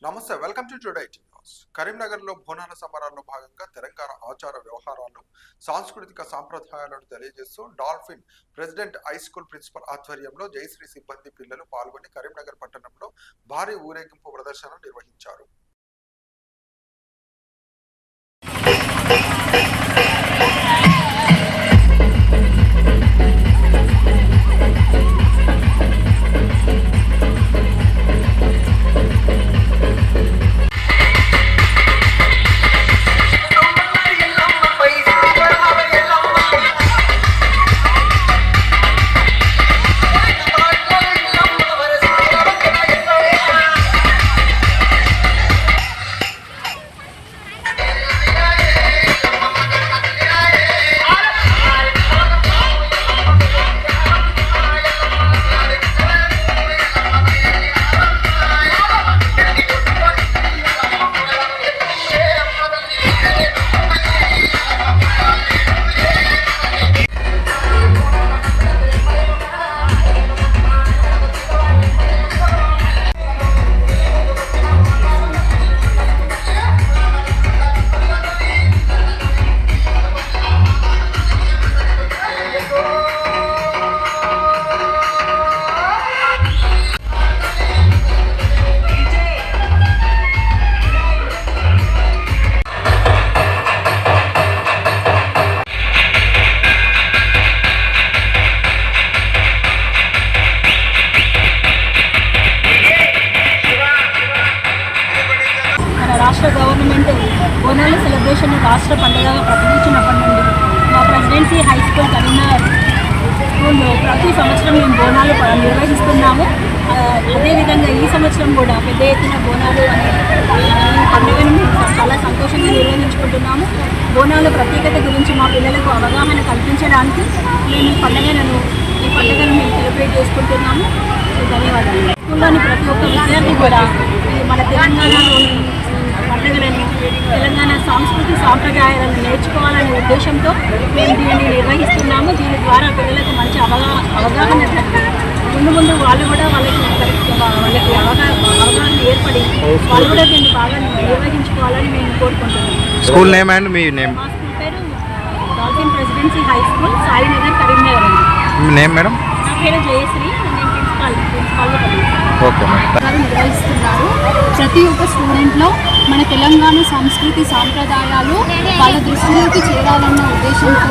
నమస్తే, welcome to today news. కరీంనగర్లో బోనాల సంబరాల్లో భాగంగా తెలంగాణ ఆచార వ్యవహారాలు, సాంస్కృతిక సాంప్రదాయాలను తెలియజేస్తూ Dolphin president high school principal ఆధ్వర్యంలో జయశ్రీ సిబ్బంది పిల్లలు పాల్గొని కరీంనగర్ పట్టణంలో భారీ ఊరేగింపు ప్రదర్శన నిర్వహించారు. రాష్ట్ర గవర్నమెంట్ బోనాల సెలబ్రేషన్ రాష్ట్ర పండుగగా ప్రకటించినప్పటి నుండి మా ప్రెసిడెన్సీ హై స్కూల్ కరీంనగర్ స్కూల్లో ప్రతి సంవత్సరం మేము బోనాలు నిర్వహిస్తున్నాము. అదేవిధంగా ఈ సంవత్సరం కూడా పెద్ద ఎత్తున బోనాలు అనే పండుగను చాలా సంతోషంగా నిర్వహించుకుంటున్నాము. బోనాల ప్రత్యేకత గురించి మా పిల్లలకు అవగాహన కల్పించడానికి మేము ఈ పండుగను మేము సెలబ్రేట్ చేసుకుంటున్నాము. ధన్యవాదాలు. స్కూల్లోని ప్రతి ఒక్క విద్యార్థి కూడా మన తెలంగాణలోని పండుగలను, తెలంగాణ సాంస్కృతిక సాంప్రదాయాలను నేర్చుకోవాలనే ఉద్దేశంతో మేము దీన్ని నిర్వహిస్తున్నాము. దీని ద్వారా పిల్లలకు మంచి అవగాహన ముందు వాళ్ళు కూడా వాళ్ళకి అవగాహన ఏర్పడి వాళ్ళు కూడా దీన్ని బాగా నిర్వహించుకోవాలని మేము కోరుకుంటున్నాము. స్కూల్ నేమ్ అండ్ మీ నేమ్? మా స్కూల్ పేరు Dolphin Presidency high school, Sainagar, Karimnagar అండి. Name madam? నా పేరు జయశ్రీ, నేను ప్రిన్సిపాల్గా నిర్వహిస్తున్నారు. ప్రతి ఒక్క స్టూడెంట్లో మన తెలంగాణ సంస్కృతి సాంప్రదాయాలు వాళ్ళ దృష్టిలోకి చేరాలన్న ఉద్దేశంతో